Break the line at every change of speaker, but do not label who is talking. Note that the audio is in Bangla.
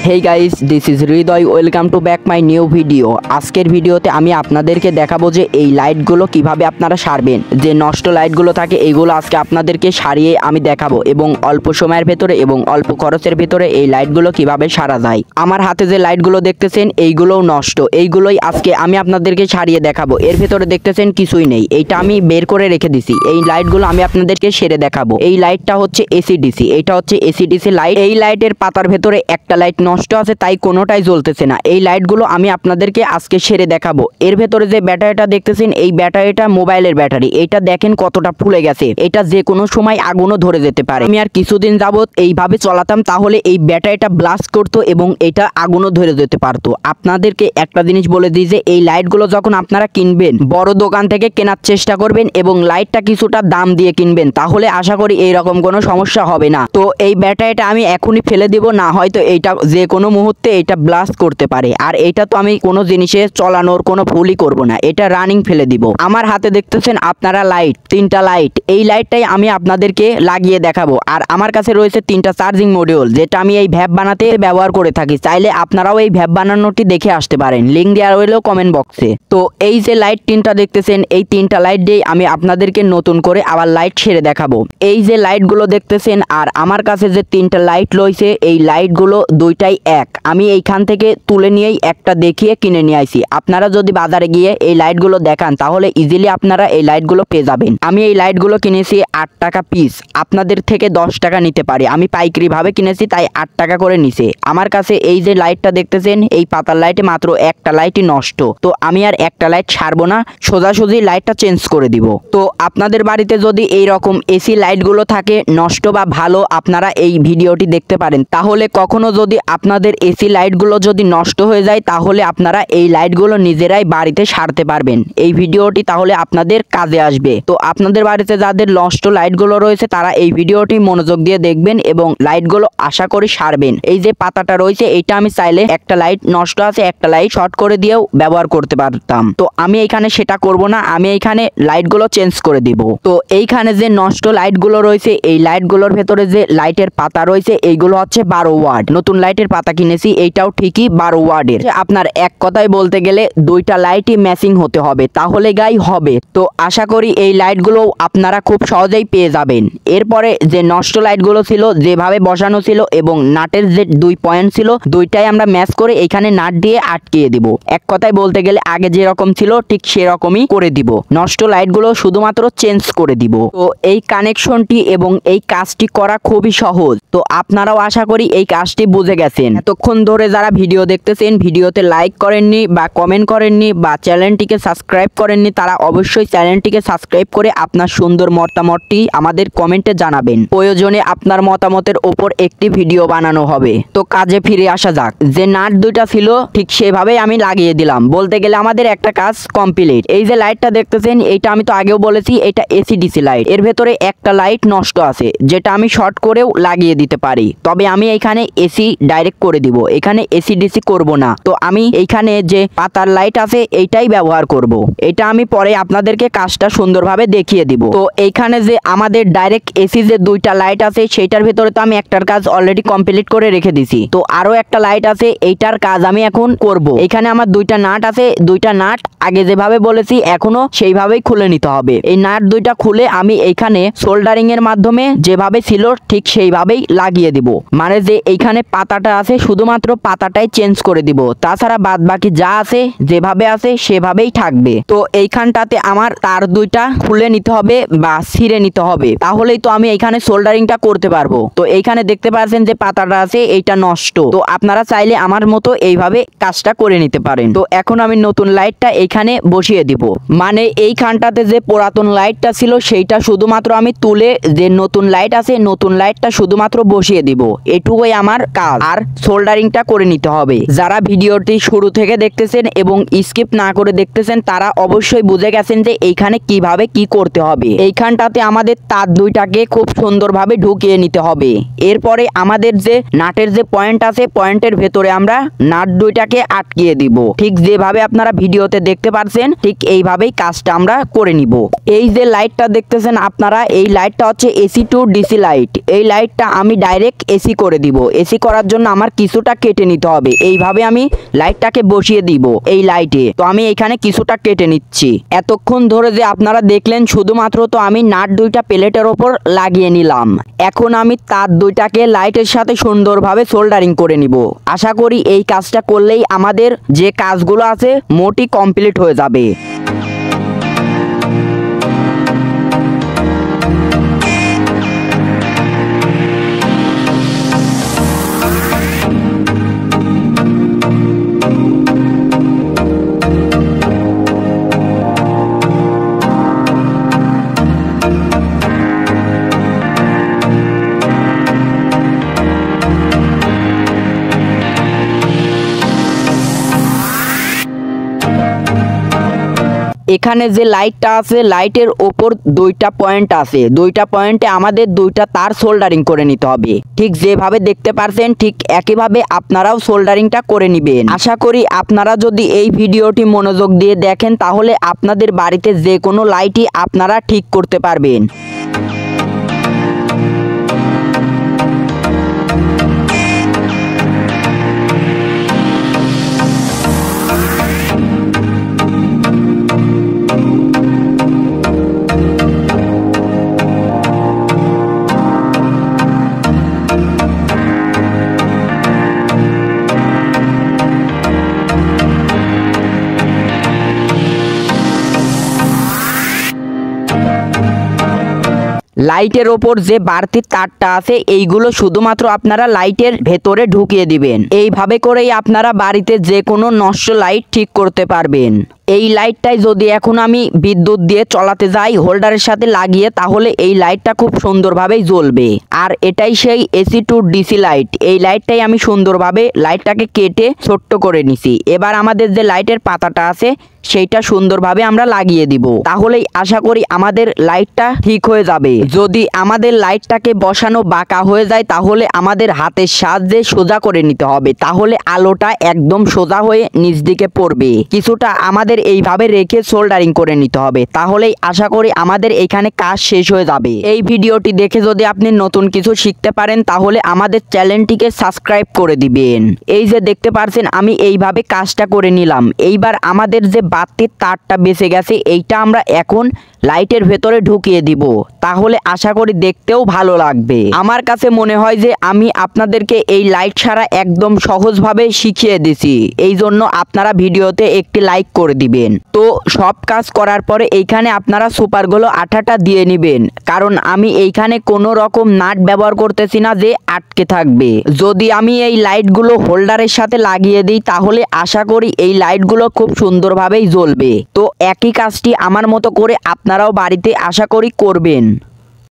Hey guys, this is Hriday. Welcome to back my new video. আজকের ভিডিওতে আমি আপনাদেরকে দেখাবো যে এই লাইটগুলো কিভাবে আপনারা সারবেন। যে নষ্ট লাইটগুলো থাকে এইগুলো আজকে আপনাদেরকে সারিয়ে আমি দেখাবো এবং অল্প সময়ের ভেতরে এবং অল্প খরচের ভেতরে এই লাইটগুলো কিভাবে সারা যায়। আমার হাতে যে লাইটগুলো দেখতেছেন এইগুলোও নষ্ট, এইগুলোই আজকে আমি আপনাদেরকে সারিয়ে দেখাবো। এর ভেতরে দেখতেছেন কিছুই নেই, এইটা আমি বের করে রেখে দিছি। এই লাইটগুলো আমি আপনাদেরকে সেরে দেখাবো। এই লাইটটা হচ্ছে এসিডিসি, এইটা হচ্ছে এসিডিসি লাইট। এই লাইটের পাতার ভেতরে একটা লাইট নষ্ট আছে, তাই কোনোটাই জ্বলতেছে না। এই লাইটগুলো আমি আপনাদেরকে আজকে সেরে দেখাবো। এর ভেতরে যে ব্যাটারিটা দেখতেছেন এই ব্যাটারিটা মোবাইলের ব্যাটারি। এটা দেখেন কতটা ফুলে গেছে, এটা যে কোনো সময় আগুনও ধরে যেতে পারে। আমি আর কিছুদিন যাবত এইভাবে চলাতাম, তাহলে এই ব্যাটারিটা ব্লাস্ট করতো এবং এটা আগুনও ধরে যেতে পারতো। আপনাদেরকে একটা জিনিস বলে দিই যে এই লাইটগুলো যখন আপনারা কিনবেন বড় দোকান থেকে কেনার চেষ্টা করবেন এবং লাইটটা কিছুটা দাম দিয়ে কিনবেন, তাহলে আশা করি এইরকম কোনো সমস্যা হবে না। তো এই ব্যাটারিটা আমি এখনই ফেলে দিব, না হয়তো এইটা যে কোনো মুহূর্তে এটা ব্লাস্ট করতে পারে। আর এটা তো আমি কোনো জিনিসে চলানোর কোনো ভুলই করব না, এটা রানিং ফেলে দিব। আমার হাতে দেখতেছেন আপনারা লাইট, তিনটা লাইট। এই লাইটটাই আমি আপনাদেরকে লাগিয়ে দেখাবো। আর আমার কাছে রয়েছে তিনটা চার্জিং মডিউল, যেটা আমি এই ভ্যাপ বানাতে ব্যবহার করে থাকি। চাইলে আপনারাও এই ভ্যাপ বানানোটি দেখে আসতে পারেন, লিঙ্ক দেওয়া রইলেও কমেন্ট বক্সে। তো এই যে লাইট তিনটা দেখতেছেন, এই তিনটা লাইট দিয়ে আমি আপনাদেরকে নতুন করে আবার লাইট ছেড়ে দেখাবো। এই যে লাইটগুলো দেখতেছেন আর আমার কাছে যে তিনটা লাইট রয়েছে, এই লাইটগুলো দুইটাই এক। আমি এইখান থেকে তুলে নিয়েই একটা দেখিয়ে কিনে নিয়ে আইছি। আপনারা যদি বাজারে গিয়ে এই লাইটগুলো দেখান তাহলে ইজিলি আপনারা এই লাইটগুলো পেয়ে যাবেন। আমি এই লাইটগুলো কিনেছি 8 টাকা পিস, আপনাদের থেকে 10 টাকা নিতে পারি। আমি পাইকারি ভাবে কিনেছি তাই 8 টাকা করে নিছে। আমার কাছে এই যে লাইটটা দেখতেছেন এই পাতার লাইটে মাত্র একটা লাইটই নষ্ট। তো আমি আর একটা লাইট ছাড়বো না, সোজাসুজি লাইটটা চেঞ্জ করে দিব। তো আপনাদের বাড়িতে যদি এই রকম এসি লাইটগুলো থাকে নষ্ট বা ভালো, আপনারা এই ভিডিওটি দেখতে পারেন। তাহলে কখনো যদি আপনাদের এসি লাইটগুলো যদি নষ্ট হয়ে যায় তাহলে আপনারা এই লাইটগুলো নিজেরাই বাড়িতে সারতে পারবেন। এই ভিডিওটি তাহলে আপনাদের কাজে আসবে। তো আপনাদের বাড়িতে যাদের নষ্ট লাইটগুলো রয়েছে তারা এই ভিডিওটি মনোযোগ দিয়ে দেখবেন এবং লাইটগুলো আশা করি সারবেন। এই যে পাতাটা রয়েছে এইটা আমি চাইলে একটা লাইট নষ্ট আছে একটা লাইট শর্ট করে দিয়েও ব্যবহার করতে পারতাম। তো আমি এইখানে সেটা করব না, আমি এইখানে লাইটগুলো চেঞ্জ করে দিব। তো এইখানে যে নষ্ট লাইটগুলো রয়েছে এই লাইটগুলোর ভেতরে যে লাইটের পাতা রয়েছে এইগুলো হচ্ছে 12 ওয়াট। নতুন লাইটের পাতা কিনেছি, এইটাও ঠিকই 12 ওয়াটের। আপনার এক কথায় বলতে গেলে দুইটা লাইটই ম্যাচিং হতে হবে, তাহলে গাই হবে। তো আশা করি এই লাইটগুলো আপনারা খুব সহজেই পেয়ে যাবেন। এরপরে যে নষ্ট লাইটগুলো ছিল যেভাবে বসানো ছিল এবং নাটের যে 2 পয়েন্ট ছিল দুইটাই আমরা ম্যাচ করে এইখানে নাট দিয়ে আটকিয়ে দিব। এক কথায় বলতে গেলে আগে যেরকম ছিল ঠিক সেরকমই করে দিব, নষ্ট লাইটগুলো শুধুমাত্র চেঞ্জ করে দিব। তো এই কানেকশনটি এবং এই কাজটি করা খুবই সহজ। তো আপনারাও আশা করি এই কাজটি বুঝে গেছেন। এতক্ষণ ধরে যারা ভিডিও দেখতেছেন, ভিডিওতে লাইক করেননি বা কমেন্ট করেননি বা চ্যানেলটিকে সাবস্ক্রাইব করেননি, তারা অবশ্যই চ্যানেলটিকে সাবস্ক্রাইব করে আপনার সুন্দর মতামতটি আমাদের কমেন্টে জানাবেন। প্রয়োজনে আপনার মতামতের ওপর একটি ভিডিও বানানো হবে। তো কাজে ফিরে আসা যাক। যে নাট দুইটা ছিল ঠিক সেভাবেই আমি লাগিয়ে দিলাম, বলতে গেলে আমাদের একটা কাজ কমপ্লিট। এই যে লাইটটা দেখতেছেন এইটা আমি তো আগেও বলেছি এটা এসিডিসি লাইট। এর ভেতরে একটা লাইট নষ্ট আছে যেটা আমি শর্ট করেও লাগিয়ে দিতে পারি, তবে আমি এইখানে এসি ডাইরেক্ট করে দিব, এখানে এসিডিসি করব না। তো আমি এইখানে যে পাতার লাইট আছে এইটাই ব্যবহার করব। এটা আমি পরে আপনাদেরকে কাজটা সুন্দরভাবে দেখিয়ে দিব। তো এইখানে যে আমাদের ডাইরেক্ট এসি যে দুইটা লাইট আছে সেইটার ভেতরে তো আমি একটার কাজ অলরেডি কমপ্লিট করে রেখে দিছি। তো আরো একটা লাইট আছে, এইটার কাজ আমি এখন করব। এখানে আমার দুইটা নাট আছে, দুইটা নাট আগে যেভাবে বলেছি এখনো সেইভাবেই খুলে নিতে হবে। এই নাট দুইটা খুলে আমি এইখানে সোল্ডারিং এর মাধ্যমে যেভাবে ছিল ঠিক সেইভাবেই লাগিয়ে দিব। মানে যে এইখানে পাতাটা আছে শুধুমাত্র পাতাটাই চেঞ্জ করে দিব, তাছাড়া বাদ বাকি যা আছে যেভাবে আছে সেভাবেই থাকবে। তো এইখানটাতে আমার তার দুইটা খুলে নিতে হবে বা ছিঁড়ে নিতে হবে, তাহলেই তো আমি এইখানে সোল্ডারিংটা করতে পারবো। তো এইখানে দেখতে পাচ্ছেন যে পাতাটা আছে এইটা নষ্ট। তো আপনারা চাইলে আমার মতো এইভাবে কাজটা করে নিতে পারেন। তো এখন আমি নতুন লাইটটা এইখানে বসিয়ে দিব। মানে এইখানটাতে যে পুরাতন লাইটটা ছিল সেইটা শুধুমাত্র আমি তুলে যে নতুন লাইট আছে নতুন লাইটটা শুধুমাত্র বসিয়ে দিব, এটুকুই আমার কাজ। আর সোল্ডারিংটা করে নিতে হবে। যারা ভিডিওটি শুরু থেকে দেখতেছেন এবং স্কিপ না করে দেখতেছেন তারা অবশ্যই বুঝে গেছেন যে এইখানে কিভাবে কি করতে হবে। এইখানটাতে আমাদের তার দুইটাকে খুব সুন্দরভাবে ঢুকিয়ে নিতে হবে। এরপরে আমাদের যে নাটের যে পয়েন্ট আছে পয়েন্টের ভেতরে আমরা নাট দুইটাকে আটকিয়ে দিব। ঠিক যেভাবে আপনারা ভিডিওতে দেখতে পাচ্ছেন ঠিক এইভাবেই কাজটা আমরা করে নিব। এই যে লাইটটা দেখতেছেন আপনারা, এই লাইটটা হচ্ছে এসি টু ডিসি লাইট। এই লাইটটা আমি ডাইরেক্ট এসি করে দিব। এসি করার জন্য আমার কিছুটা কেটে নিতে হবে। এইভাবে আমি লাইটটাকে বসিয়ে দিব এই লাইটে। তো আমি এখানে কিছুটা কেটে নিচ্ছি। এতক্ষণ ধরে যে আপনারা দেখলেন শুধুমাত্র তো আমি নাট দুইটা প্লেটের ওপর লাগিয়ে নিলাম। এখন আমি তার দুইটাকে লাইটের সাথে সুন্দরভাবে সোল্ডারিং করে নিব। আশা করি এই কাজটা করলেই আমাদের যে কাজগুলো আছে মোটই কমপ্লিট হয়ে যাবে। এখানে যে লাইটটা আছে লাইটের ওপর দুইটা পয়েন্ট আছে, দুইটা পয়েন্টে আমাদের দুইটা তার সোল্ডারিং করে নিতে হবে। ঠিক যেভাবে দেখতে পারছেন ঠিক একইভাবে আপনারাও সোল্ডারিংটা করে নেবেন। আশা করি আপনারা যদি এই ভিডিওটি মনোযোগ দিয়ে দেখেন তাহলে আপনাদের বাড়িতে যে কোনো লাইটই আপনারা ঠিক করতে পারবেন। লাইটের ওপর যে বাড়তি তারটা আছে এইগুলো শুধুমাত্র আপনারা লাইটের ভেতরে ঢুকিয়ে দিবেন। এইভাবে করেই আপনারা বাড়িতে যে কোনো নষ্ট লাইট ঠিক করতে পারবেন। এই লাইটটাই যদি এখন আমি বিদ্যুৎ দিয়ে চলাতে যাই হোল্ডারের সাথে লাগিয়ে তাহলে এই লাইটটা খুব সুন্দরভাবেই জ্বলবে। আর এটাই সেই এসি টু ডিসি লাইট। এই লাইটটাই আমি সুন্দরভাবে লাইটটাকে কেটে ছোট্ট করে নিছি। এবার আমাদের যে লাইটের পাতাটা আছে সেইটা সুন্দরভাবে আমরা লাগিয়ে দিব। তাহলেই আশা করি আমাদের লাইটটা ঠিক হয়ে যাবে। যদি আমাদের লাইটটাকে বসানো বাঁকা হয়ে যায় তাহলে আমাদের হাতের সাহায্যে সোজা করে নিতে হবে, তাহলে আলোটা একদম সোজা হয়ে নিচ দিকে পড়বে। কিছুটা আমাদের এইভাবে রেখে সোল্ডারিং করে নিতে হবে, তাহলেই আশা করি আমাদের এখানে কাজ শেষ হয়ে যাবে। এই ভিডিওটি দেখে যদি আপনি নতুন কিছু শিখতে পারেন তাহলে আমাদের চ্যানেলটিকে সাবস্ক্রাইব করে দিবেন। এই যে দেখতে পারছেন আমি এইভাবে কাজটা করে নিলাম। এইবার আমাদের যে বাতির তারটা বেঁচে গেছে এইটা আমরা এখন লাইটের ভেতরে ঢুকিয়ে দিব, তাহলে আশা করি দেখতেও ভালো লাগবে। আমার কাছে মনে হয় যে আমি আপনাদেরকে এই লাইট ছাড়া একদম সহজভাবে শিখিয়ে দিছি, এই জন্য আপনারা ভিডিওতে একটি লাইক করে দিবেন। তো সব কাজ করার পরে এইখানে আপনারা সুপারগুলো আঠাটা দিয়ে নেবেন, কারণ আমি এইখানে কোনো রকম নাট ব্যবহার করতেছি না যে আটকে থাকবে। যদি আমি এই লাইটগুলো হোল্ডারের সাথে লাগিয়ে দিই তাহলে আশা করি এই লাইটগুলো খুব সুন্দরভাবেই জ্বলবে। তো একই কাজটি আমার মতো করে আপনারাও বাড়িতে আশা করি করবেন।